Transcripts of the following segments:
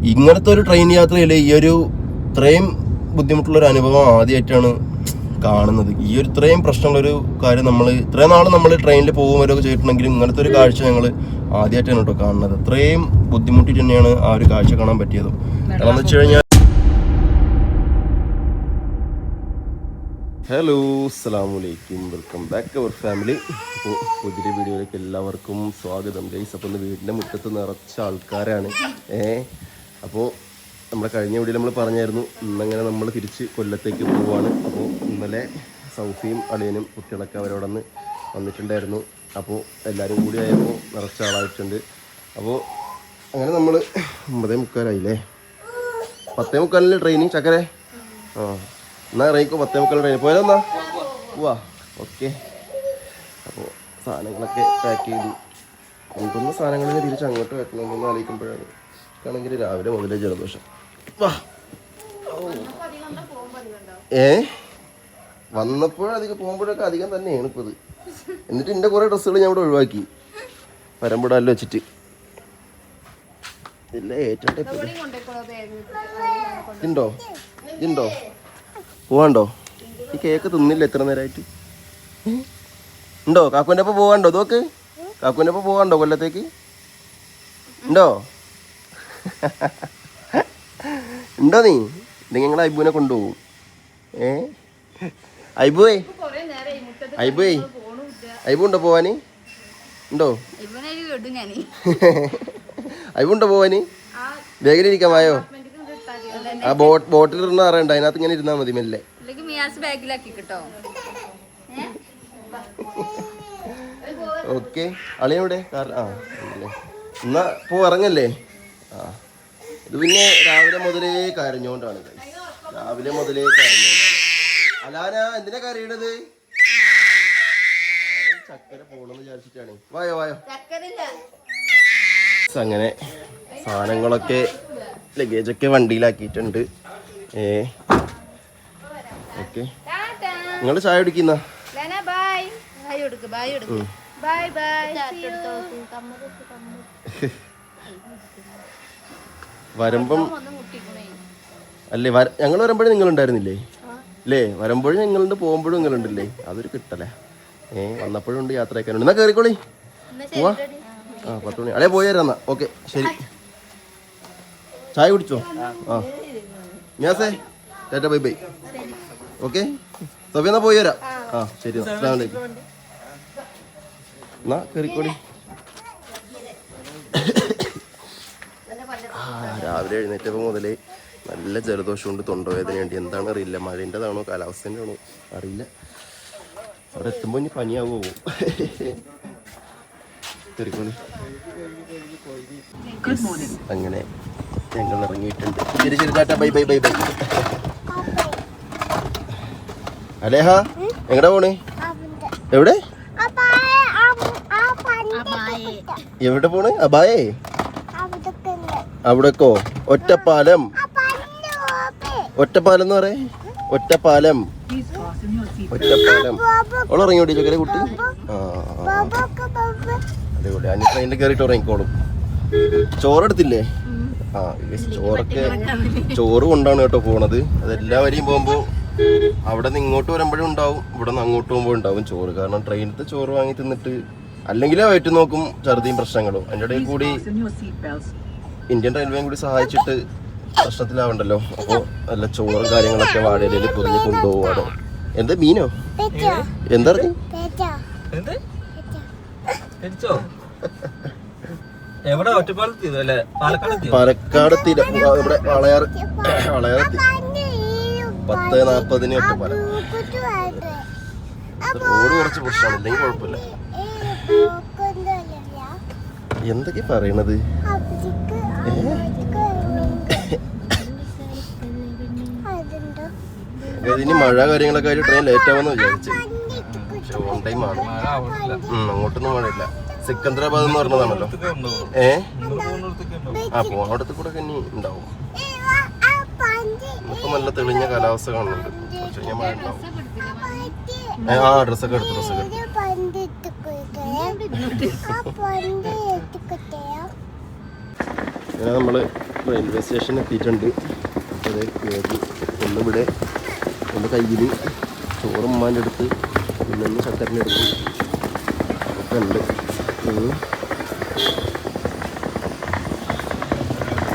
ഇങ്ങനത്തെ ഒരു ട്രെയിൻ യാത്രയിൽ ഈ ഒരു ഇത്രയും ബുദ്ധിമുട്ടുള്ളൊരു അനുഭവം ആദ്യമായിട്ടാണ് കാണുന്നത്. ഈ ഒരു ഇത്രയും പ്രശ്നമുള്ളൊരു കാര്യം ഇത്രയും നാൾ നമ്മൾ ട്രെയിനിൽ പോകുമ്പോഴൊക്കെ ചെയ്തിട്ടുണ്ടെങ്കിലും ഇങ്ങനത്തെ ഒരു കാഴ്ച ഞങ്ങൾ ആദ്യമായിട്ടാണ് കേട്ടോ കാണുന്നത്. അത്രയും ബുദ്ധിമുട്ടിട്ട് തന്നെയാണ് ആ ഒരു കാഴ്ച കാണാൻ പറ്റിയതും. കാരണം എന്ന് വെച്ച് കഴിഞ്ഞാൽ ഹലോ അസ്സലാമലൈക്കും, വെൽക്കം ബാക്ക് അവർ ഫാമിലി. അപ്പോൾ പുതിയ വീഡിയോയിലേക്ക് എല്ലാവർക്കും സ്വാഗതം ഗൈസ്. അപ്പോൾ ഇന്ന് വീടിൻ്റെ മുറ്റത്ത് നിറച്ച ആൾക്കാരാണ്. അപ്പോൾ നമ്മുടെ കഴിഞ്ഞ വീഡിയോയിൽ നമ്മൾ പറഞ്ഞായിരുന്നു ഇന്നങ്ങനെ നമ്മൾ തിരിച്ച് കൊല്ലത്തേക്ക് പോവാണ്. അപ്പോൾ ഇന്നലെ സൗഫിയും അളിയനും കുട്ടികളൊക്കെ അവരോട് വന്നിട്ടുണ്ടായിരുന്നു. അപ്പോൾ എല്ലാവരും കൂടി ആയപ്പോൾ നിറച്ച ആളായിട്ടുണ്ട്. അപ്പോൾ അങ്ങനെ നമ്മൾ 9:45 10:45 ട്രെയിനിങ് ചക്കരെ. എന്നാ ഇറങ്ങിക്കോ, 10:45 ട്രെയിൻ പോയാലോ എന്നാ പോവാ. ഓക്കെ, അപ്പോൾ സാധനങ്ങളൊക്കെ പാക്ക് ചെയ്തു. കൊണ്ടുവന്ന സാധനങ്ങളൊക്കെ തിരിച്ച് അങ്ങോട്ട് വെക്കണമെന്ന് ആലോചിക്കുമ്പോഴാണ് ആണെങ്കിൽ രാവിലെ മുതലേ ജലദോഷം. വന്നപ്പോഴധികം പോകുമ്പോഴൊക്കെ അധികം തന്നെയാണ് ഇപ്പോൾ ഇത്. എന്നിട്ട് എൻ്റെ കുറേ ഡ്രസ്സുകൾ ഞാൻ ഇവിടെ ഒഴിവാക്കി വരമ്പിടാല്ലോ വെച്ചിട്ട്. ഇല്ല ഏറ്റവും ഇതുണ്ടോ പോവാണ്ടോ? ഈ കേക്ക് തിന്നില്ല എത്ര നേരമായിട്ട്. ഉണ്ടോ കാക്കുവിൻ്റെ ഒപ്പം പോവാണ്ടോ? നോക്ക്, കാക്കുവിൻ്റെ ഒപ്പം പോവാണ്ടോ കൊല്ലത്തേക്ക്? ഉണ്ടോ ഉണ്ടോ? നീ ഇല്ലെങ്കിൽ ഞങ്ങൾ ഐബുവിനെ കൊണ്ടുപോകും. ഐബുവേ ഐബു ഉണ്ടോ പോവാന്? ഉണ്ടോ ഐബു ഉണ്ടോ പോവാന്? വേഗിലിരിക്കാൻ വായോ. ആ ബോട്ടിൽ ഇരുന്ന് അറിയണ്ട, അതിനകത്ത് ഇങ്ങനെ ഇരുന്നാ മതി മെല്ലെ. ഓക്കെ, അളിയവിടെ എന്നാ ഇറങ്ങല്ലേ. ഇത് പിന്നെ രാവിലെ മുതലേ കരഞ്ഞോണ്ടാണ്. രാവിലെ മുതലേ കരഞ്ഞോണ്ടാണ്. അലാന എന്തിനാ കരയണത്? ചക്കര പോണെന്ന് വിചാരിച്ചിട്ടാണ്. വായോ. അങ്ങനെ സാധനങ്ങളൊക്കെ ലഗേജൊക്കെ വണ്ടിയിലാക്കിയിട്ടുണ്ട്. ഓക്കെ, നിങ്ങൾ ചായ കുടിക്കുന്ന വരുമ്പം അല്ലേ? ഞങ്ങൾ വരുമ്പോഴും നിങ്ങൾ ഉണ്ടായിരുന്നില്ലേ? അല്ലേ, വരുമ്പോഴും ഞങ്ങളുണ്ട്, പോകുമ്പോഴും നിങ്ങളുണ്ടല്ലേ. അതൊരു കിട്ടലേ. വന്നപ്പോഴും ഉണ്ട്, യാത്രയൊക്കെ എന്നാ കയറിക്കോളി. പോവാ. 10 മണി അല്ലേ? പോയി തരാം എന്നാ. ഓക്കെ ശരി. ചായ കുടിച്ചോ? മിയാസേ tata bye bye. Okay Sophia എന്നാ പോയി വരാം. ശരി, അസ്സലാമു അലൈക്കും. എന്നാ കയറിക്കോളി. രാവിലെ എഴുന്നേറ്റപ്പോൾ മുതലേ നല്ല ജലദോഷമുണ്ട്, തൊണ്ടവേദനയുണ്ട്. എന്താണെന്ന് അറിയില്ല, മഴേൻ്റെതാണോ കാലാവസ്ഥേൻ്റെ ആണോ അറിയില്ല. അവിടെ എത്തുമ്പോൾ ഇനി പനിയാവോ. കയറിക്കോളി. അങ്ങനെ ഞങ്ങൾ ഇറങ്ങിയിട്ടുണ്ട്. ശരി tata bye bye bye bye. അലേഹ എങ്ങടെ പോണേ? എവിടെ എവിടെ പോണ്? അബായേ അവിടേക്കോ? ഒറ്റപ്പാലം എന്ന് പറയേ. ഒറ്റപ്പാലം അവൾ ഇറങ്ങിയോടി ചക്കരെ കുട്ടി. അടിപൊളി. അനി ട്രെയിനിൽ കയറിയിട്ട് ഇറങ്ങിക്കോളും. ചോറെടുത്തില്ലേ? ചോറ് കൊണ്ടാണ് കേട്ടോ പോണത്. അതെല്ലാവരെയും പോകുമ്പോൾ അവിടെ നിന്ന് ഇങ്ങോട്ട് വരുമ്പോഴും ഉണ്ടാവും, ഇവിടെ നിന്ന് അങ്ങോട്ട് പോകുമ്പോൾ ഉണ്ടാവും ചോറ്. കാരണം ട്രെയിനിലത്തെ ചോറ് വാങ്ങി തിന്നിട്ട് അല്ലെങ്കിലേ വയറ്റ് നോക്കും, ഛർദിയും പ്രശ്നങ്ങളും. അതിൻ്റെ ഇടയിൽ കൂടി ഇന്ത്യൻ റെയിൽവേയും കൂടി സഹായിച്ചിട്ട് പ്രശ്നത്തിലാവണ്ടല്ലോ. അപ്പോൾ നല്ല ചോറും കാര്യങ്ങളൊക്കെ വാഴയിലയിൽ പൊതിഞ്ഞ് കൊണ്ടുപോവാണ്. എന്താ മീനോ? എന്താ പറഞ്ഞു? പാലക്കാട് തീര ഇവിടെ വളയാർ 10:40 ഒറ്റപ്പാലം. റോഡ് കുറച്ച് പ്രശ്നമാണ്, ഇല്ലെങ്കിൽ കുഴപ്പമില്ല. എന്തൊക്കെ പറയണത്? ഇനി മഴ കാര്യങ്ങളൊക്കെ ആയിട്ട് ട്രെയിൻ ലേറ്റ് ആവുമെന്ന് വിചാരിച്ചു. ഓൺ ടൈം ആണ്. അങ്ങോട്ടൊന്നും മഴയില്ല. സിക്കന്ദരാബാദ് എന്ന് പറഞ്ഞതാണല്ലോ. പോണോടത്ത് കൂടെ ഇനി ഉണ്ടാവും. ഇപ്പൊ നല്ല തെളിഞ്ഞ കാലാവസ്ഥ കാണുന്നുണ്ട്. കുറച്ച് കഴിഞ്ഞാൽ മഴ ഉണ്ടാവും. ഡ്രസ്സൊക്കെ എടുത്തു. അങ്ങനെ നമ്മൾ റെയിൽവേ സ്റ്റേഷനിൽ എത്തിയിട്ടുണ്ട്. അത് കയറി ഒന്നിവിടെ ഒന്ന് കയ്യിൽ ചോറും ഉമ്മാൻ്റെ അടുത്ത് പിന്നെ ഒന്ന് ചക്കരൻ്റെ അടുത്ത് ഒക്കെ ഉണ്ട്.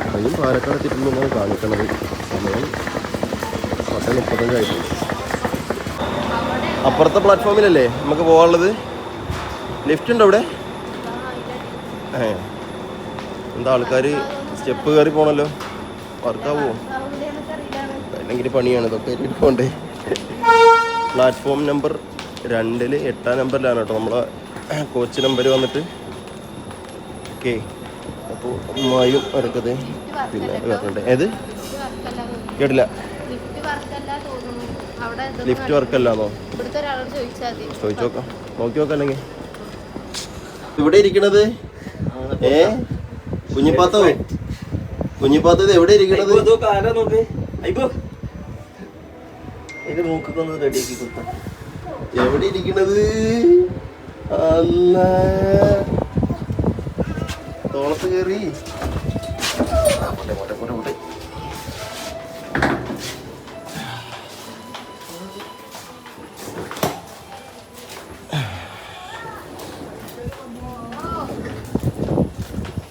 ട്രെയിൻ പാലക്കാട് എത്തിയിട്ടുണ്ടെന്നാണ് കാണിക്കണത്. സമയം 10:35 ആയിട്ടുണ്ട്. അപ്പുറത്തെ പ്ലാറ്റ്ഫോമിലല്ലേ നമുക്ക് പോകാനുള്ളത്? ലിഫ്റ്റ് ഉണ്ടോ അവിടെ? എന്താ ആൾക്കാർ സ്റ്റെപ്പ് കയറി പോകണല്ലോ, വർക്കാവോ? അല്ലെങ്കിൽ പണിയാണ് ഇതൊക്കെ ആയിട്ട് പോകണ്ടേ. പ്ലാറ്റ്ഫോം നമ്പർ 2 8 നമ്പറിലാണ് കേട്ടോ നമ്മളെ കോച്ച് നമ്പർ വന്നിട്ട്. ഓക്കെ, അപ്പോൾ ഉമ്മായും അവരൊക്കെ പിന്നെ വരണ്ടേ. ഏത് കേട്ടില്ല? ലിഫ്റ്റ് വർക്കല്ലാന്നോ? ചോദിച്ചു നോക്കാം, നോക്കി നോക്കാം. അല്ലെങ്കിൽ ഇവിടെ ഇരിക്കണത് കുഞ്ഞിപ്പാത്തത് എവിടെ ഇരിക്കണത്? എവിടെ ഇരിക്കണത്? അല്ല, തോളത്ത് കയറി.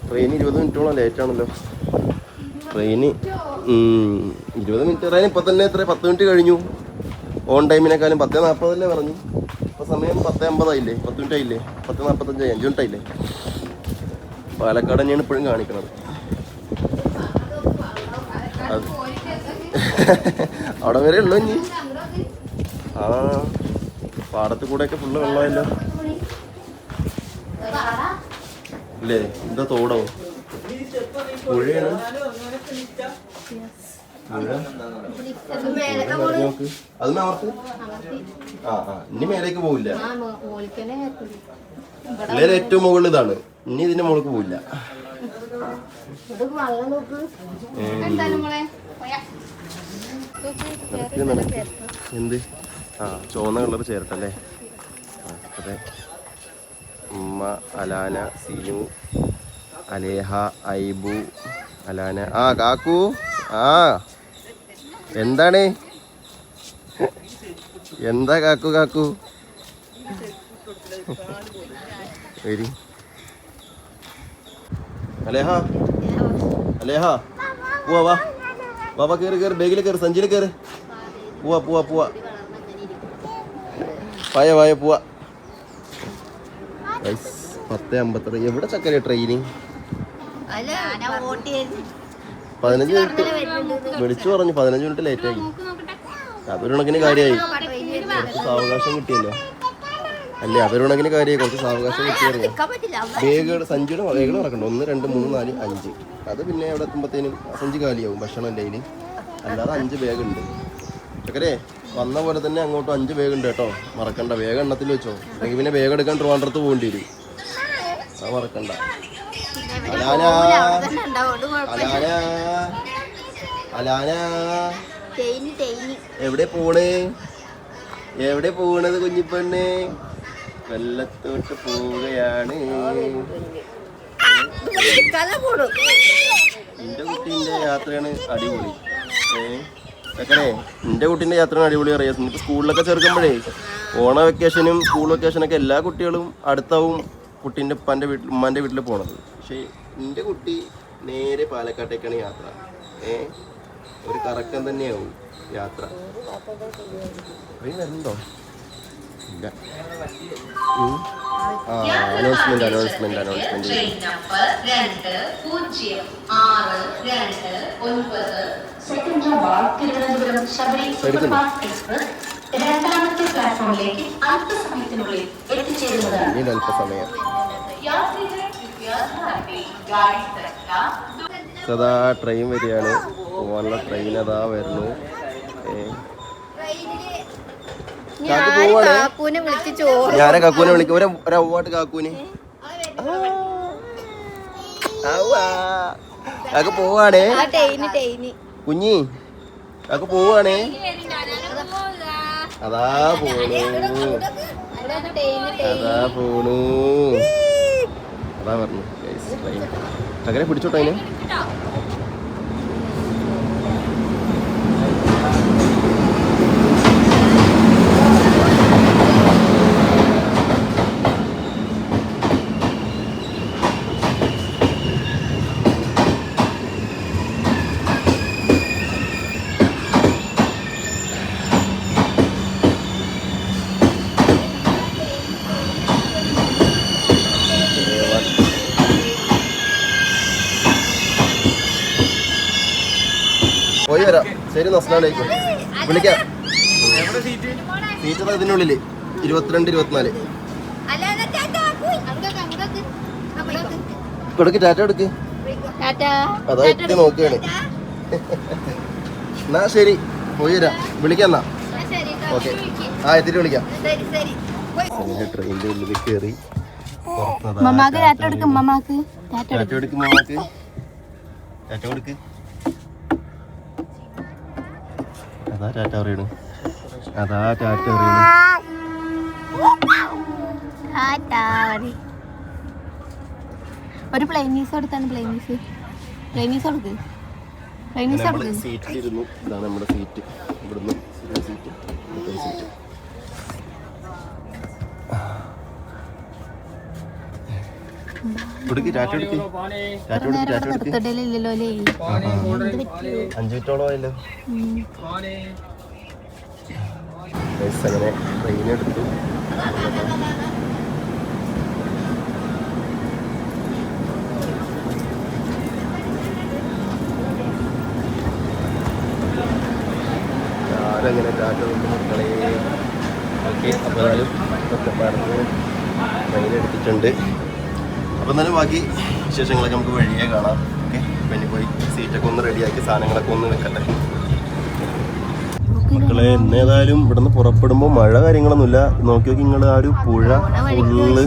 ട്രെയിൻ 20 മിനിറ്റോളം ലേറ്റാണല്ലോ. Train 20 minute. ട്രെയിൻ ഇപ്പം തന്നെ എത്ര 10 മിനിറ്റ് കഴിഞ്ഞു. ഓൺ ടൈമിനേക്കാളും 10:40 പറഞ്ഞു. ഇപ്പോൾ സമയം 10:50 ആയില്ലേ? 10 മിനിറ്റ് ആയില്ലേ? 10:45 5 മിനിറ്റ് ആയില്ലേ? പാലക്കാട് തന്നെയാണ് ഇപ്പോഴും കാണിക്കണത്. അവിടെ വരെ ഉള്ളു ഇനി. ആ, പാടത്ത് കൂടെയൊക്കെ ഫുള്ള് വെള്ളമല്ലോ ഇല്ലേ? എന്താ തോടോ പുഴയാണ്? അത് മേർക്ക്. ഇനി മേലേക്ക് പോവില്ല. പിള്ളേര് ഏറ്റവും മുകളിൽ ഇതാണ്. ഇനി ഇതിന്റെ മുകളിൽ പോവില്ല. എന്ത്? ചുവന്ന കളർ ചേരട്ടല്ലേ? അതെ. ഉമ്മ, അലാന, സീനു, അലേഹ, ഐബു, അലാന. കാക്കു. എന്താണ്? എന്താ കാക്കു വരി. അലേഹ പോവാ, വാ കയറി ബാഗിൽ കയറി, സഞ്ചിയിൽ കയറി. പോവാ വായ പോവാ. 10:53. എവിടെ ചക്കര ട്രെയിന്? 15 മിനിറ്റ് വിളിച്ചു പറഞ്ഞു. 15 മിനിറ്റ് ലേറ്റായി. അതൊരു കണക്കിന് കാര്യമായി. കുറച്ച് സാവകാശം കിട്ടിയല്ലോ അല്ലേ? അതൊരു കണക്കിന് കാര്യമായി. കുറച്ച് സാവകാശം കിട്ടിയായിരുന്നു. ബാഗുകൾ, സഞ്ചിയുടെ ബാഗുകൾ ഇറക്കണ്ട. 1 2 3 4 5. അത് പിന്നെ അവിടെ എത്തുമ്പോഴത്തേനും സഞ്ചി കാലിയാവും. ഭക്ഷണം അല്ലേ അതിൽ. അല്ലാതെ 5 ബാഗുണ്ട്. ചക്കരേ വന്ന പോലെ തന്നെ അങ്ങോട്ടും 5 ബാഗുണ്ട് കേട്ടോ. മറക്കണ്ട. വേഗം എണ്ണത്തിൽ വെച്ചോ. അല്ലെങ്കിൽ പിന്നെ ബാഗ് എടുക്കാൻ ട്രിവാൻഡ്രത്ത് പോകേണ്ടി വരും. അത് മറക്കണ്ട. അലാന എവിടെ പോണത് കുഞ്ഞിപ്പെണ്ണ്? വെള്ളത്തോട്ട് പോവുകയാണ്. എന്റെ കുട്ടീന്റെ യാത്രയാണ് അടിപൊളി. ചക്കരേ എന്റെ കുട്ടീന്റെ യാത്രയാണ് അടിപൊളി അറിയാം. ഇപ്പൊ സ്കൂളിലൊക്കെ ചേർക്കുമ്പോഴേ ഓണ വെക്കേഷനും സ്കൂൾ വെക്കേഷനൊക്കെ എല്ലാ കുട്ടികളും അടുത്താവും കുട്ടീൻ്റെ ഉമ്മാൻ്റെ വീട്ടിൽ പോണത്. പക്ഷേ എൻ്റെ കുട്ടി നേരെ പാലക്കാട്ടേക്കാണ് യാത്ര. ഒരു കറക്കം തന്നെയാവും യാത്ര. വരുന്നുണ്ടോ? ഇല്ല. അനൗൺസ്മെന്റ് അല്പസമയം. സദാ ട്രെയിൻ വരികയാണ്. പോവാനുള്ള ട്രെയിൻ അതാ വരുന്നു. ഞാനെ കാക്കൂനെ വിളിക്കും. ഒരവ്വാട്ട് കാക്കൂന് കാക്ക് പോവാണേ. കുഞ്ഞി കാക്ക് പോവാണേ. അതാ പോണു അതാ പറഞ്ഞു ട്രെയിൻ. അങ്ങനെ പിടിച്ചോട്ടോ അതിനെ. പോയി വരാം. ശരി, നസ്ലാലേക്കും വിളിക്കാം. സീറ്റ് ഇതിനുള്ളിൽ 22, 24. കൊടുക്ക്, ടാറ്റ കൊടുക്ക്. അതാ എത്തി നോക്കുകയാണ്. എന്നാ ശരി, പോയി വരാം. വിളിക്കാം എന്നാ. ഓക്കെ, ആ എത്തിട്ട് വിളിക്കാം. ട്രെയിനിന്റെ ഉള്ളിൽ കയറി ടാറ്റ കൊടുക്കും. മമ്മാക്ക് ടാറ്റ കൊടുക്ക്. അതാ ടാറ്റ പറയണു. ഒരു പ്ലെയിനീസ് കൊടുത്താണ്. പ്ലെയിനീസ് കൊടുക്ക്. സീറ്റിലിരുന്നു. ഇതാണ് നമ്മുടെ സീറ്റ്. ഇവിടുന്ന് സീറ്റ്. ടാറ്റ കൊടുക്ക്. 5 മിനിറ്റോളം ആയല്ലോ. അങ്ങനെ ട്രെയിൻ എടുത്തു. അങ്ങനെ ടാറ്റ കൊണ്ട് മക്കളെ. ഓക്കെ, അപ്പോൾ ഒറ്റപ്പാലത്ത് ട്രെയിൻ എടുത്തിട്ടുണ്ട്. അപ്പോൾ എന്നാലും ബാക്കി വിശേഷങ്ങളൊക്കെ നമുക്ക് വഴിയേ കാണാം. ഓക്കെ, പിന്നെ പോയി സീറ്റൊക്കെ ഒന്ന് റെഡിയാക്കി സാധനങ്ങളൊക്കെ ഒന്ന് വെക്കട്ടെ മക്കളെ. എന്നേതായാലും ഇവിടുന്ന് പുറപ്പെടുമ്പോൾ മഴ കാര്യങ്ങളൊന്നുമില്ല. നോക്കി നിങ്ങൾ ആ ഒരു പുഴ ഫുള്ള്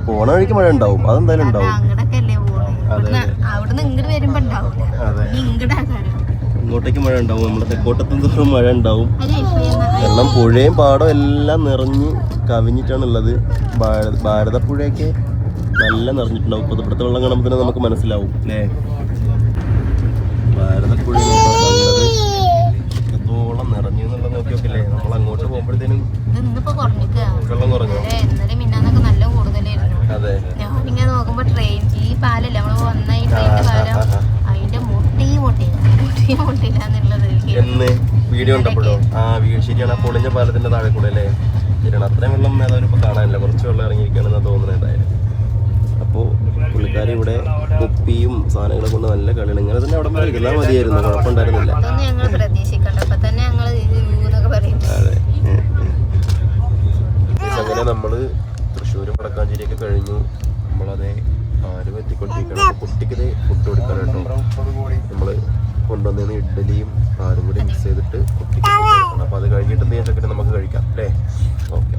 പോണ വഴിക്ക് മഴ ഉണ്ടാവും. അതെന്തായാലും ഉണ്ടാവും. അതെ, ഇങ്ങോട്ടേക്ക് മഴ ഉണ്ടാവും. നമ്മുടെ തെക്കോട്ടത്തും തോറും മഴ ഉണ്ടാവും. കാരണം പുഴയും പാടവും എല്ലാം നിറഞ്ഞ് കവിഞ്ഞിട്ടാണുള്ളത്. ഭാരതപ്പുഴയൊക്കെ നല്ല നിറഞ്ഞിട്ടുണ്ടാവും. ഇപ്പോൾ ഇവിടുത്തെ വെള്ളം കാണുമ്പോൾ തന്നെ നമുക്ക് മനസ്സിലാവും അല്ലേ. ഭാരതപ്പുഴ എത്രത്തോളം നിറഞ്ഞു എന്നുള്ളത് നോക്കി നോക്കില്ലേ. നമ്മൾ അങ്ങോട്ട് പോകുമ്പോഴത്തേനും വെള്ളം കുറഞ്ഞു. അതെ, ഞാനിങ്ങനെ നോക്കുമ്പോ ട്രെയിൻ ഈ പാലല്ലേ നമ്മള് വന്ന ഈ ട്രെയിൻ പാലം അതിന്റെ മുട്ടിയില്ലാന്നുള്ളത് എന്ന് വീഡിയോ ഉണ്ടപ്പോഴോ. ശരിയാണ്. ആ പൊളിഞ്ഞ പാലത്തിന്റെ താഴെ കൂടെ അല്ലേ. ശരിയാണ്. അത്രയും വെള്ളം ഏതായാലും ഇപ്പൊ കാണാനില്ല. കുറച്ച് വെള്ളം ഇറങ്ങിയിരിക്കുകയാണെന്ന് തോന്നുന്നത് എന്തായാലും. അപ്പോൾ പുള്ളിക്കാരി ഇവിടെ കുപ്പിയും സാധനങ്ങളെ കൊണ്ട് നല്ല കളിയാണ്. ഇങ്ങനെ തന്നെ അവിടെ വരെ ഇരുന്നാൽ മതിയായിരുന്നു, കുഴപ്പമുണ്ടായിരുന്നില്ല. അതെ, അങ്ങനെ നമ്മള് തൃശ്ശൂർ വടക്കാഞ്ചേരിയൊക്കെ കഴിഞ്ഞു. നമ്മളതേ ആരും എത്തിക്കൊണ്ടിരിക്കണം. കുട്ടിക്ക് ഫുഡ് കൊടുക്കാനായിട്ടോ നമ്മള് കൊണ്ടുവന്നിരുന്ന ഇഡ്ഡലിയും ആരും കൂടി മിക്സ് ചെയ്തിട്ട് കുട്ടിക്ക് കൊടുക്കണം. അപ്പൊ അത് കഴിഞ്ഞിട്ട് എന്തെങ്കിലും നമുക്ക് കഴിക്കാം അല്ലേ. ഓക്കെ,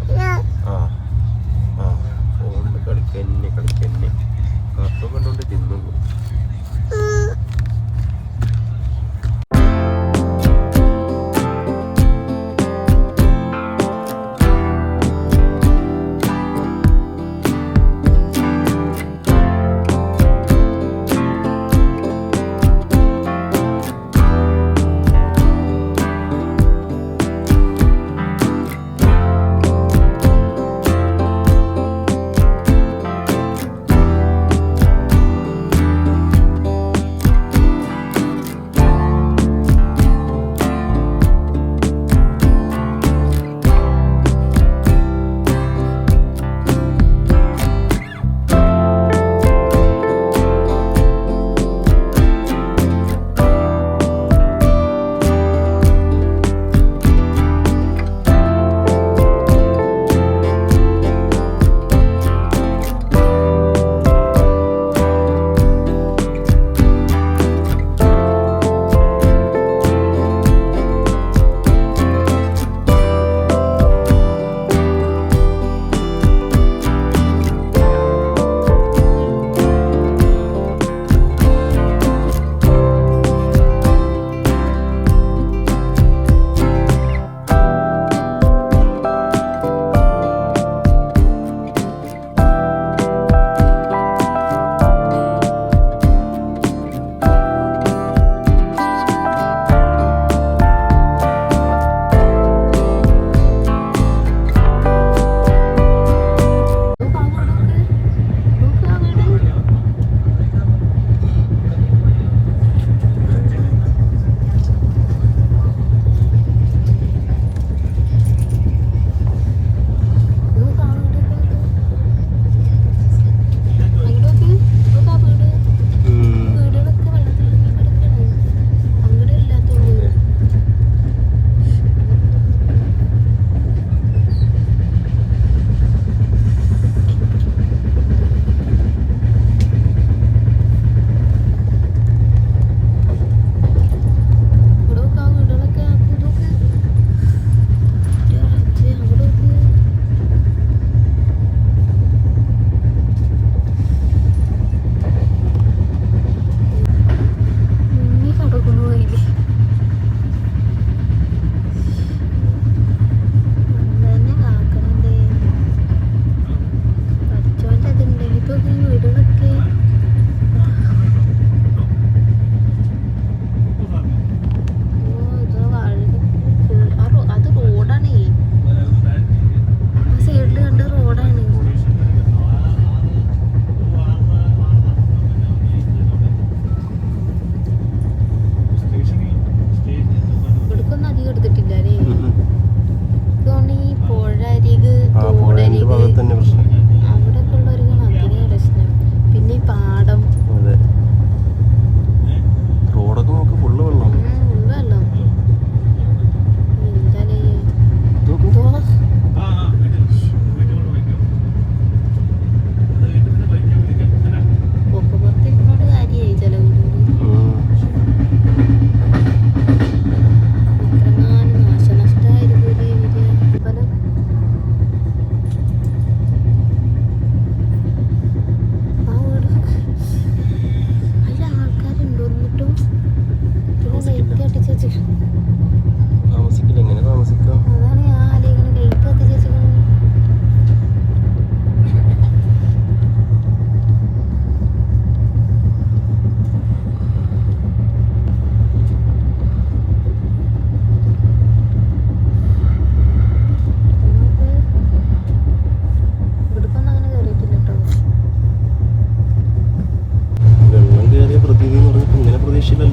ഫോണിൽ കളിക്കന്നെ കാർട്ടൂൺ കണ്ടുകൊണ്ട് തിന്നുള്ളൂ.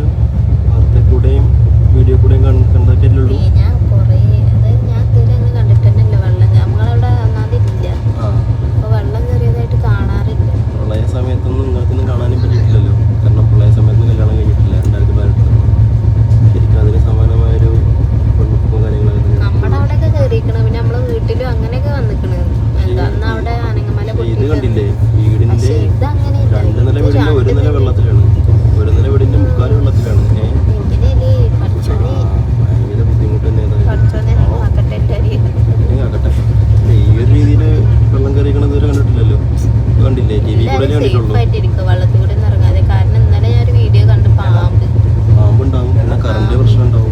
കണ്ടിട്ടില്ലല്ലോ, വാർത്ത കൂടെയും വീഡിയോ കൂടെയും കണ്ടൊക്കെയല്ലുള്ളൂ. ഞാൻ കുറേ അതായത് ഞാൻ ഇതുവരെ അങ്ങനെ കണ്ടിട്ടുണ്ടല്ലോ വെള്ളം. നമ്മളവിടെ ഒന്നാതില്ല, അപ്പൊ വെള്ളം കയറിയതായിട്ട് കാണാറില്ല. പ്രളയ സമയത്തൊന്നും നിങ്ങൾക്കൊന്നും കാണാനും പറ്റിയിട്ടില്ലല്ലോ, കാരണം പ്രളയ സമയത്തൊന്നും കല്യാണം കഴിഞ്ഞിട്ടില്ല 2018. ശരിക്കും അതിന് സമാനമായൊരു പെൺകുപ്പും കാര്യങ്ങളൊക്കെ നമ്മുടെ അവിടെയൊക്കെ കയറിയിരിക്കണം. പിന്നെ നമ്മളെ വീട്ടിലും അങ്ങനെയൊക്കെ വന്നിക്കണ്. എന്താ അന്ന് അവിടെ അനങ്ങമല ഇത് കണ്ടില്ലേ, വീടിന്റെ ഇതങ്ങനെ 2 നില വീടിന്റെ 1 നില വെള്ളത്തിലാണ്, 1 നില വീടിന്റെ 3/4 വെള്ളത്തിലാണ്. ഭയങ്കര ബുദ്ധിമുട്ട് തന്നെ ആകട്ടെ. ഈ ഒരു രീതിയിൽ വെള്ളം കയറിക്കണ ഇതുവരെ കണ്ടിട്ടില്ലല്ലോ. കണ്ടില്ലേ, ടി വി കൂടെ കണ്ടിട്ടുള്ളൂ. വെള്ളത്തിൽ കൂടെ ഇറങ്ങാതെ. കാരണം ഇന്നലെ ഞാൻ ഒരു വീഡിയോ കണ്ടു, പാമ്പുണ്ടാവും, പിന്നെ കറണ്ട് പ്രശ്നം ഉണ്ടാവും,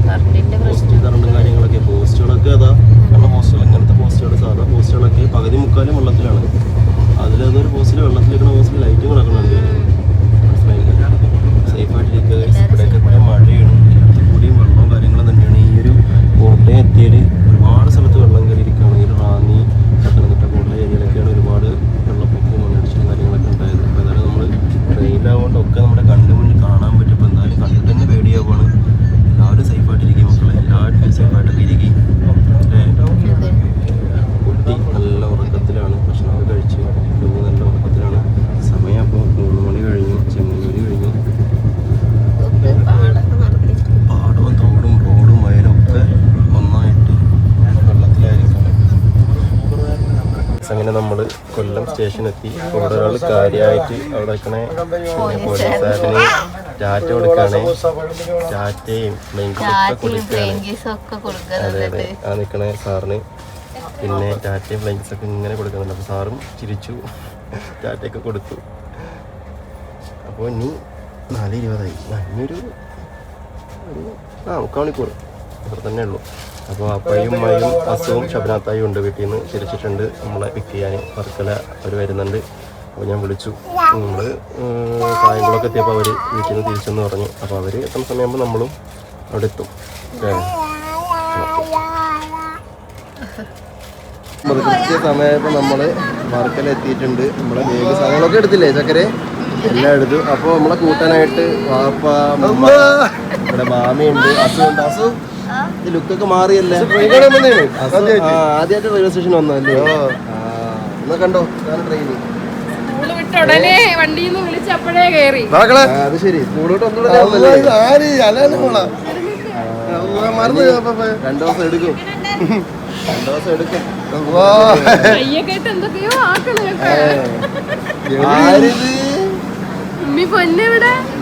കറണ്ടും കാര്യങ്ങളൊക്കെ. പോസ്റ്റുകളൊക്കെ അതാ, കാരണം പോസ്റ്റുകൾ ഇങ്ങനത്തെ പോസ്റ്റുകൾ, സാധാ പോസ്റ്റുകളൊക്കെ പകുതി 3/4 വെള്ളത്തിലാണ്. അതിലതൊരു പോസ്റ്റിൽ വെള്ളത്തിലിരിക്കുന്ന പോസ്റ്റിൽ ലൈറ്റ് കിടക്കുന്നുണ്ട്. സേഫായിട്ടിരിക്കുക. ഇവിടെയൊക്കെ കൂടെ മഴയാണ്, എല്ലായിടത്തും കൂടിയും വെള്ളവും കാര്യങ്ങളും തന്നെയാണ്. ഈ ഒരു കോട്ടയം എത്തിയാൽ ഒരുപാട് സ്ഥലത്ത് വെള്ളം കയറിയിരിക്കുകയാണ്. ഈ റാന്നി, പത്തനംതിട്ട, കോട്ടയം ഏരിയയിലൊക്കെയാണ് ഒരുപാട് വെള്ളപ്പൊക്കവും മണ്ണിടിച്ചിലും കാര്യങ്ങളൊക്കെ ഉണ്ടായത്. അപ്പോൾ ഏതായാലും നമ്മൾ ട്രെയിനിലാവുകൊണ്ടൊക്കെ നമ്മുടെ കണ്ടു മുന്നിൽ കാണാൻ പറ്റും. ഇപ്പോൾ എന്തായാലും കണ്ടിട്ട് തന്നെ പേടിയാവുകയാണ്. എല്ലാവരും സേഫായിട്ടിരിക്കും മക്കളെ, എല്ലാവരും സേഫായിട്ടൊക്കെ ഇരിക്കും. കുട്ടി നല്ല ഉറക്കത്തിലാണ്, ഭക്ഷണമൊക്കെ കഴിച്ച് കുഞ്ഞ് നല്ല ഉറക്കത്തിലാണ്. സമയം അപ്പോൾ 3 മണി കഴിഞ്ഞു, ചെങ്ങന്നൂര് കഴിഞ്ഞു. പാടവും തോടും റോഡും വയലും ഒക്കെ ഒന്നായിട്ട് വെള്ളത്തിലായിരിക്കും. അങ്ങനെ നമ്മൾ കൊല്ലം സ്റ്റേഷനെത്തി. ഇവിടെ ഒരാൾ കാര്യമായിട്ട് അവിടെ നിൽക്കണേ പോലീസുകാരന് ടാറ്റ കൊടുക്കുകയാണേ. ടാറ്റയും അതെ അതെ, ആ നിൽക്കണേ സാറിന് പിന്നെ ടാറ്റയും ഫ്ലൈങ്സൊക്കെ ഇങ്ങനെ കൊടുക്കുന്നുണ്ട്. അപ്പോൾ സാറും ചിരിച്ചു, ടാറ്റയൊക്കെ കൊടുത്തു. അപ്പോൾ ഇനി 4:20 ഇനിയൊരു 3 മണിക്കൂർ അത്ര തന്നെ ഉള്ളൂ. അപ്പോൾ അപ്പയും ഉമ്മയും അസുവും ഷബനാത്തായും ഉണ്ട്, വീട്ടിൽ നിന്ന് തിരിച്ചിട്ടുണ്ട് നമ്മളെ പിക്ക് ചെയ്യാൻ. വർക്കല അവർ വരുന്നുണ്ട്. അപ്പോൾ ഞാൻ വിളിച്ചു. നമ്മൾ കായംകുളമൊക്കെ എത്തിയപ്പോൾ അവർ വീട്ടിൽ നിന്ന് തിരിച്ചെന്ന് പറഞ്ഞു. അപ്പോൾ അവർ എത്തുന്ന സമയമാകുമ്പോൾ നമ്മളും അവിടെ എത്തും. കൃത്യ സമയമായപ്പോൾ നമ്മൾ വർക്കല എത്തിയിട്ടുണ്ട്. നമ്മളെ വേഗ സാധനങ്ങളൊക്കെ എടുത്തില്ലേ ചക്കരെ, എല്ലാം എടുത്തു. അപ്പോൾ നമ്മളെ കൂട്ടാനായിട്ട് വാപ്പ, ഇവിടെ മാമിയുണ്ട്, അസുണ്ട്. അസു ഈ ലുക്കൊക്കെ മാറിയല്ലേ, ആദ്യമായിട്ട് റെയിൽവേ സ്റ്റേഷൻ വന്നല്ലേ? എന്നാ കണ്ടോ ട്രെയിന് അത് ശരി. സ്കൂളിലോട്ട് 2 ദിവസം എടുക്കും, 2 ദിവസം എടുക്കും.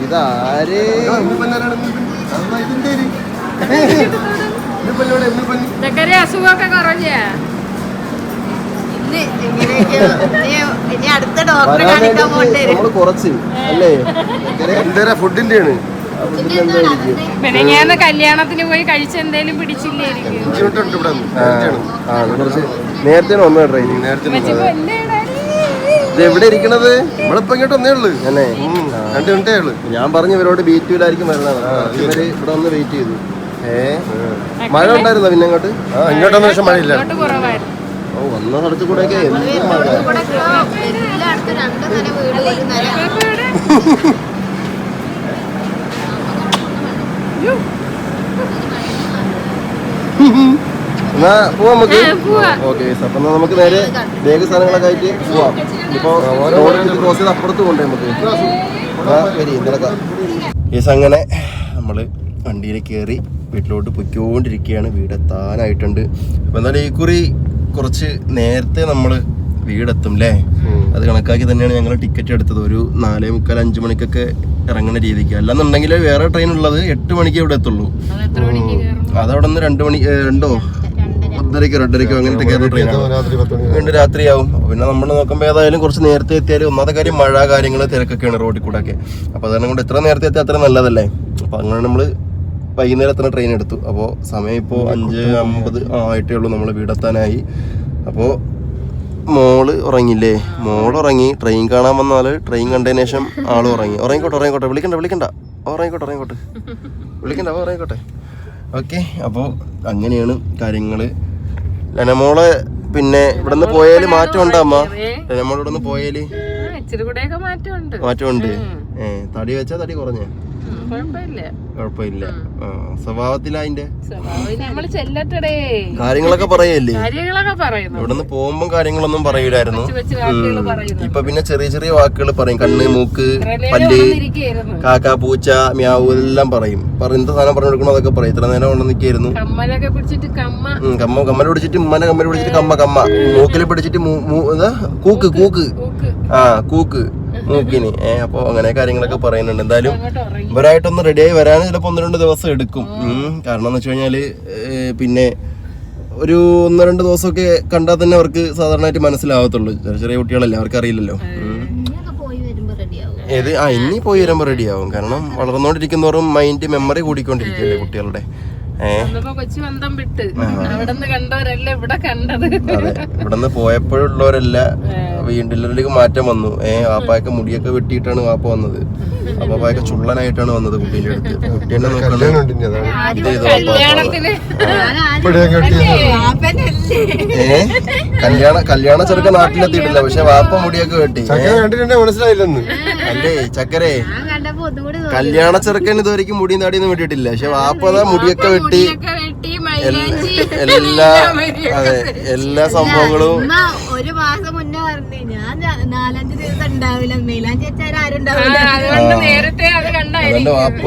ഇതാര് അസുഖമൊക്കെ കുറഞ്ഞ നമ്മള് കുറച്ച് അല്ലേ, എന്തേരാ ഫുഡിന്റെ ആണ്. കല്യാണത്തിന് പോയി കഴിച്ച എന്തേലും പിടിച്ചില്ലായിരിക്കും. കുറച്ച് നേരത്തെ വന്നു ട്രെയിൻ, നേരത്തെ എവിടെ ഇരിക്കണത്? നമ്മളിപ്പോ ഇങ്ങോട്ട് വന്നേ ഉള്ളു. അല്ലേ, 2 മിനിറ്റേ ഉള്ളു. ഞാൻ പറഞ്ഞു ഇവരോട് ബീറ്റിലായിരിക്കും വരണത്. ഇവര് ഇവിടെ ഒന്ന് വെയിറ്റ് ചെയ്തു. മഴ ഉണ്ടായിരുന്നോ പിന്നെ ഇങ്ങോട്ട്? ഇങ്ങോട്ടൊന്നും പക്ഷെ മഴയില്ല. ഓ, വന്ന സ്ഥലത്ത് കൂടെ ഒക്കെ എന്ത് മഴ. എന്നാ പോവാം നമുക്ക്. ഓക്കെ, അപ്പൊ നമുക്ക് നേരെ വേഗ സാധനങ്ങളൊക്കെ ആയിട്ട് പോവാം. ഇപ്പൊ ക്രോസ് ചെയ്ത് അപ്പുറത്ത് കൊണ്ടേ നമുക്ക് നടക്കാം. അങ്ങനെ നമ്മള് വണ്ടിയിൽ കയറി വീട്ടിലോട്ട് പൊയ്ക്കൊണ്ടിരിക്കുകയാണ്. വീടെത്താനായിട്ടുണ്ട്. അപ്പൊ എന്തായാലും ഈ കുറി കുറച്ച് നേരത്തെ നമ്മള് വീടെത്തും അല്ലേ? അത് കണക്കാക്കി തന്നെയാണ് ഞങ്ങൾ ടിക്കറ്റ് എടുത്തത്. ഒരു 4:45-5 മണിക്കൊക്കെ ഇറങ്ങുന്ന രീതിക്ക്. അല്ലെന്നുണ്ടെങ്കിൽ വേറെ ട്രെയിൻ ഉള്ളത് 8 മണിക്ക് ഇവിടെ എത്തുള്ളൂ. അതവിടെ നിന്ന് 2 മണി 2 1:30-2:30 അങ്ങനത്തെ കയറുന്ന ട്രെയിനാണ്. വീണ്ടും രാത്രിയാവും. പിന്നെ നമ്മൾ നോക്കുമ്പോൾ ഏതായാലും കുറച്ച് നേരത്തെ എത്തിയാൽ ഒന്നാമത്തെ കാര്യം മഴ കാര്യങ്ങൾ തിരക്കൊക്കെയാണ് റോഡിൽ കൂടെ ഒക്കെ. അപ്പോൾ അതുകൊണ്ട് കൊണ്ട് എത്ര നേരത്തെ എത്തിയാൽ അത്ര നല്ലതല്ലേ. അപ്പോൾ അങ്ങനെ നമ്മൾ വൈകുന്നേരം എത്തുന്ന ട്രെയിൻ എടുത്തു. അപ്പോൾ സമയം ഇപ്പോൾ 5:50 ആയിട്ടേ ഉള്ളൂ. നമ്മൾ വീടെത്താനായി. അപ്പോൾ മോള് ഉറങ്ങില്ലേ? മോളുറങ്ങി. ട്രെയിൻ കാണാൻ വന്നാൽ ട്രെയിൻ കണ്ടതിന് ശേഷം ആളും ഉറങ്ങിക്കോട്ടെ. വിളിക്കണ്ട ഉറങ്ങിക്കോട്ടെ. ഓക്കെ, അപ്പോൾ അങ്ങനെയാണ് കാര്യങ്ങൾ. ലനമോള് പിന്നെ ഇവിടെ നിന്ന് പോയാല് മാറ്റം ഉണ്ടോ അമ്മ? ലനമോൾ ഇവിടെ നിന്ന് പോയാല് മാറ്റമുണ്ട്. തടി വെച്ചാ തടി കുറഞ്ഞ കുഴപ്പമില്ല. സ്വഭാവത്തില അതിന്റെ നമ്മള് ചെല്ലട്ടടേ കാര്യങ്ങളൊക്കെ പറയല്ലേ. കാര്യങ്ങളൊക്കെ പറയുന്നു. ഇവിടുന്ന് പോകുമ്പോ കാര്യങ്ങളൊന്നും പറയൂലായിരുന്നു. ഇപ്പൊ പിന്നെ ചെറിയ ചെറിയ വാക്കുകൾ പറയും. കണ്ണ്, മൂക്ക്, പല്ല്, കാക്ക, പൂച്ച, മ്യാവൂ എല്ലാം പറയും. എന്ത് സാധനം പറഞ്ഞു കൊടുക്കണോ അതൊക്കെ പറയും. ഇത്ര നേരം കൊണ്ട് നിൽക്കായിരുന്നു. കമ്മലൊക്കെ പിടിച്ചിട്ട് കമ്മൽ പിടിച്ചിട്ട് ഉമ്മനെ കമ്മൽ പിടിച്ചിട്ട് കമ്മ മൂക്കിൽ പിടിച്ചിട്ട് കൂക്ക് കൂക്ക് മൂക്കിന്. അപ്പൊ അങ്ങനെ കാര്യങ്ങളൊക്കെ പറയുന്നുണ്ട്. എന്തായാലും ഇവരായിട്ടൊന്ന് റെഡിയായി വരാൻ ചിലപ്പോ 1-2 ദിവസം എടുക്കും. കാരണം എന്ന് വെച്ച് കഴിഞ്ഞാല് പിന്നെ ഒരു 1-2 ദിവസമൊക്കെ കണ്ടാൽ തന്നെ അവർക്ക് സാധാരണയായിട്ട് മനസ്സിലാവത്തുള്ളൂ. ചെറിയ കുട്ടികളല്ലേ, അവർക്ക് അറിയില്ലല്ലോ. ഏത് ഇനി പോയി വരുമ്പോ റെഡിയാവും. കാരണം വളർന്നോണ്ടിരിക്കുന്നവരും മൈൻഡ് മെമ്മറി കൂടിക്കൊണ്ടിരിക്കുകയല്ലേ കുട്ടികളുടെ. ഇവിടുന്ന് പോയപ്പോഴുള്ളവരല്ല വീട്ടിലേക്ക് മാറ്റം വന്നു. വാപ്പായൊക്കെ മുടിയൊക്കെ വെട്ടിയിട്ടാണ് വാപ്പ വന്നത്. വാപ്പായൊക്കെ ചുള്ളനായിട്ടാണ് വന്നത് കുട്ടീന്റെ അടുത്ത്. കുട്ടീനെ കല്യാണ ചെറുക്കൻ നാട്ടിലെത്തിയിട്ടില്ല. പക്ഷെ വാപ്പ മുടിയൊക്കെ വെട്ടി. മനസ്സിലായില്ലെന്ന് അല്ലേ ചക്കരെ? കല്യാണ ചെറുക്കൻ ഇതുവരെയ്ക്കും മുടിയും താടിയൊന്നും വെട്ടിയിട്ടില്ല. പക്ഷെ വാപ്പതാ മുടിയൊക്കെ വെട്ടി എല്ലാ സംഭവങ്ങളും. ഒരു മാസം മുന്നേ പറഞ്ഞു ഞാൻ 4-5 ദിവസം ഉണ്ടാവില്ല, മൈലാഞ്ചി വെച്ചാൽ ആരും അതുകൊണ്ട് വാപ്പ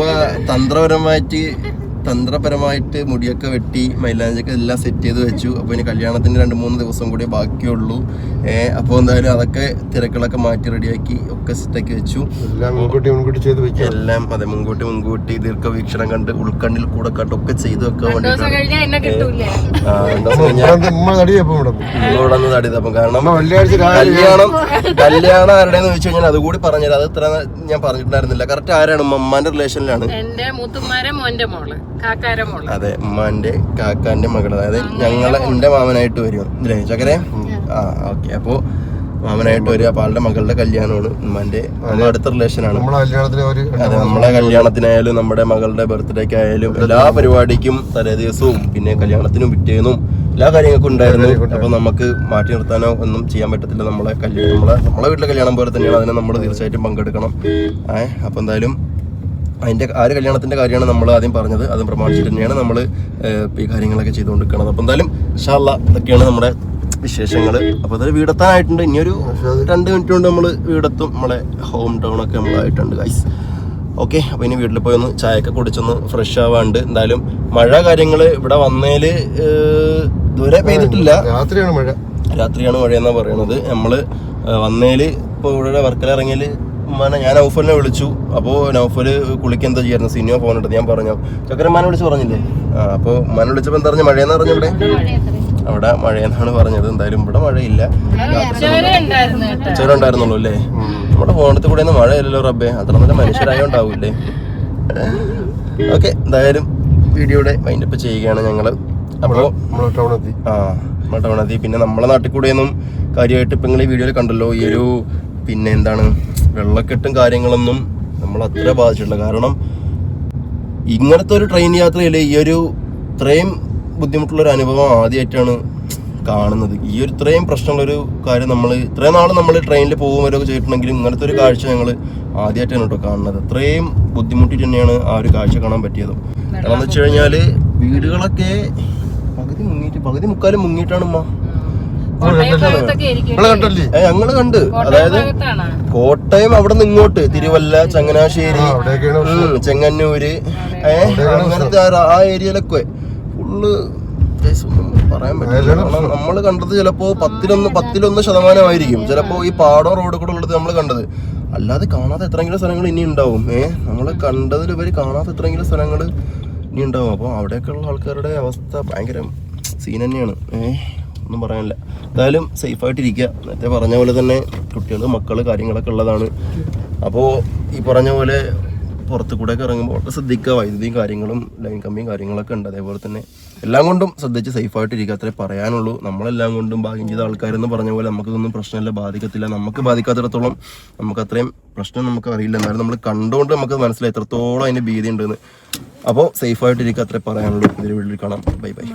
തന്ത്രപരമായിട്ട് മുടിയൊക്കെ വെട്ടി മൈലാഞ്ചൊക്കെ എല്ലാം സെറ്റ് ചെയ്ത് വെച്ചു. അപ്പൊ ഇനി കല്യാണത്തിന് 2-3 ദിവസം കൂടി ബാക്കിയുള്ളൂ. അപ്പൊ എന്തായാലും അതൊക്കെ തിരക്കുകളൊക്കെ മാറ്റി റെഡിയാക്കി ഒക്കെ സെറ്റാക്കി വെച്ചു. എല്ലാം അതെ മുൻകൂട്ടി ദീർഘവീക്ഷണം കണ്ട് ഉൾക്കണ്ണിൽ കൂടെ കണ്ടൊക്കെ ചെയ്ത് വെക്കാൻ വേണ്ടിട്ടാണ്. കാരണം കല്യാണം ആരുടെന്ന് ചോദിച്ചു കഴിഞ്ഞാൽ അതുകൂടി പറഞ്ഞുതരാം. അത് ഇത്ര ഞാൻ പറഞ്ഞിട്ടുണ്ടായിരുന്നില്ല. കറക്റ്റ് ആരാണ്? ഉമ്മാന്റെ റിലേഷനിലാണ്. അതെ, ഉമ്മാന്റെ കാക്കാന്റെ മകൾ. അതായത് എന്റെ മാമനായിട്ട് വരും അല്ലേ ചക്കരെ? ഓക്കെ. അപ്പൊ മാമനായിട്ട് വരും. അപ്പൊ ആളുടെ മകളുടെ കല്യാണമാണ്. ഉമ്മാന്റെ അടുത്ത റിലേഷനാണ്. അതെ, നമ്മളെ കല്യാണത്തിനായാലും നമ്മുടെ മകളുടെ ബർത്ത്ഡേക്ക് ആയാലും എല്ലാ പരിപാടിക്കും തലേ ദിവസവും പിന്നെ കല്യാണത്തിനും പിറ്റേന്നും എല്ലാ കാര്യങ്ങൾക്കും ഉണ്ടായിരുന്നു. അപ്പൊ നമുക്ക് മാറ്റി നിർത്താനോ ഒന്നും ചെയ്യാൻ പറ്റത്തില്ല. നമ്മളെ വീട്ടിലെ കല്യാണം പോലെ തന്നെയാണ്. അതിനെ നമ്മൾ തീർച്ചയായിട്ടും പങ്കെടുക്കണം. അപ്പൊ എന്തായാലും അതിന്റെ കല്യാണത്തിന്റെ കാര്യമാണ് നമ്മൾ ആദ്യം പറഞ്ഞത്. അതും പ്രമാണിച്ചിട്ട് തന്നെയാണ് നമ്മൾ ഈ കാര്യങ്ങളൊക്കെ ചെയ്തുകൊണ്ടിരിക്കുന്നത്. അപ്പൊ എന്തായാലും ഇൻഷാ അല്ലാഹ് ഇതൊക്കെയാണ് നമ്മുടെ വിശേഷങ്ങൾ. അപ്പൊ അതൊരു വീടെത്താനായിട്ടുണ്ട്. ഇനിയൊരു 2 മിനിറ്റ് കൊണ്ട് നമ്മൾ വീടെത്തും. നമ്മളെ ഹോം ടൗൺ ഒക്കെ നമ്മളായിട്ടുണ്ട് ഗൈസ്. ഓക്കെ. അപ്പൊ ഇനി വീട്ടിൽ പോയി ഒന്ന് ചായയൊക്കെ കുടിച്ചൊന്ന് ഫ്രഷ് ആവാണ്ട്. എന്തായാലും മഴ കാര്യങ്ങള് ഇവിടെ വന്നേല് ഇതുവരെ പെയ്തിട്ടില്ല. രാത്രിയാണ് മഴ എന്നാ പറയണത്. നമ്മള് വന്നേല് ഇപ്പൊ ഇവിടെ വർക്കല ഇറങ്ങിയാല് ഞാൻ നൗഫലിനെ വിളിച്ചു. അപ്പോൾ നൗഫല് കുളിക്കാൻ എന്താ ചെയ്യായിരുന്നു? സിനിമ ഫോണിട്ട് ഞാൻ പറഞ്ഞു. ചക്കരമ്മാനെ വിളിച്ച് പറഞ്ഞില്ലേ? അപ്പോൾ ഉമ്മാനെ വിളിച്ചപ്പോൾ എന്താ പറഞ്ഞു? മഴയെന്ന് പറഞ്ഞു. അവിടെ മഴയെന്നാണ് പറഞ്ഞത്. എന്തായാലും ഇവിടെ മഴയില്ല. ഉച്ചവരെ ഉണ്ടായിരുന്നുള്ളൂ അല്ലേ? നമ്മുടെ ഫോണത്തിൽ കൂടെ ഒന്നും മഴയില്ലല്ലോ റബ്ബേ. അത്ര നല്ല മനുഷ്യരായോണ്ടാവൂല്ലേ? ഓക്കെ. എന്തായാലും വീഡിയോയുടെ വൈൻഡപ്പ് ചെയ്യുകയാണ് ഞങ്ങള്. അപ്പോൾ നമ്മുടെ ടൗണെത്തി. പിന്നെ നമ്മളെ നാട്ടിൽ കൂടെയൊന്നും കാര്യമായിട്ട് ഇപ്പം നിങ്ങൾ ഈ വീഡിയോയിൽ കണ്ടല്ലോ, ഈ ഒരു പിന്നെ എന്താണ് വെള്ളക്കെട്ടും കാര്യങ്ങളൊന്നും നമ്മൾ അത്ര ബാധിച്ചിട്ടില്ല. കാരണം ഇങ്ങനത്തെ ഒരു ട്രെയിൻ യാത്രയിൽ ഈ ഒരു ഇത്രയും ബുദ്ധിമുട്ടുള്ളൊരു അനുഭവം ആദ്യമായിട്ടാണ് കാണുന്നത്. ഈ ഒരു ഇത്രയും പ്രശ്നമുള്ളൊരു കാര്യം നമ്മൾ ഇത്രയും നാൾ നമ്മൾ ട്രെയിനിൽ പോകുമ്പോഴൊക്കെ ചെയ്തിട്ടുണ്ടെങ്കിലും ഇങ്ങനത്തെ ഒരു കാഴ്ച ഞങ്ങൾ ആദ്യമായിട്ടാണ് കേട്ടോ കാണുന്നത്. അത്രയും ബുദ്ധിമുട്ടിട്ട് തന്നെയാണ് ആ ഒരു കാഴ്ച കാണാൻ പറ്റിയത്. കാരണം എന്ന് വെച്ച് കഴിഞ്ഞാൽ വീടുകളൊക്കെ പകുതി മുക്കാലും മുങ്ങിയിട്ടാണ് ഞങ്ങള് കണ്ട്. അതായത് കോട്ടയം അവിടെ നിന്ന് ഇങ്ങോട്ട് തിരുവല്ല, ചങ്ങനാശ്ശേരി, ചെങ്ങന്നൂര് അങ്ങനത്തെ ആ ഏരിയയിലൊക്കെ ഫുള്ള് പറയാൻ പറ്റില്ല. കാരണം നമ്മൾ കണ്ടത് ചിലപ്പോ 10-11% ചിലപ്പോ ഈ പാടം റോഡ് കൂടെ ഉള്ളത് നമ്മൾ കണ്ടത്. അല്ലാതെ കാണാത്ത എത്രയെങ്കിലും സ്ഥലങ്ങൾ ഇനി ഉണ്ടാവും. നമ്മള് കണ്ടതിലുപരി കാണാത്ത എത്രയെങ്കിലും സ്ഥലങ്ങൾ ഇനി ഉണ്ടാവും. അപ്പൊ അവിടെയൊക്കെ ഉള്ള ആൾക്കാരുടെ അവസ്ഥ ഭയങ്കര സീൻ തന്നെയാണ്. ഒന്നും പറയാനില്ല. എന്തായാലും സേഫായിട്ടിരിക്കുക. നേരത്തെ പറഞ്ഞ പോലെ തന്നെ കുട്ടികൾ, മക്കള് കാര്യങ്ങളൊക്കെ ഉള്ളതാണ്. അപ്പോൾ ഈ പറഞ്ഞ പോലെ പുറത്തു കൂടെ ഒക്കെ ഇറങ്ങുമ്പോൾ ഒക്കെ ശ്രദ്ധിക്കുക. വൈദ്യുതിയും കാര്യങ്ങളും ലൈൻ കമ്പിയും കാര്യങ്ങളൊക്കെ ഉണ്ട്. അതേപോലെ തന്നെ എല്ലാം കൊണ്ടും ശ്രദ്ധിച്ച് സേഫായിട്ടിരിക്കുക. അത്രേ പറയാനുള്ളൂ. നമ്മളെല്ലാം കൊണ്ടും ഭാഗ്യം ചെയ്ത ആൾക്കാരെന്ന് പറഞ്ഞ പോലെ നമുക്കിതൊന്നും പ്രശ്നമില്ല, ബാധിക്കത്തില്ല. നമുക്ക് ബാധിക്കാത്തിടത്തോളം നമുക്ക് അത്രയും പ്രശ്നം നമുക്ക് അറിയില്ല. എന്നാലും നമ്മൾ കണ്ടുകൊണ്ട് നമുക്ക് മനസ്സിലായി എത്രത്തോളം അതിൻ്റെ ഭീതി ഉണ്ടെന്ന്. അപ്പോൾ സേഫായിട്ടിരിക്കുക. അത്രേ പറയാനുള്ളൂ. ഇതിൽ വീട്ടിൽ കാണാം. Bye bye.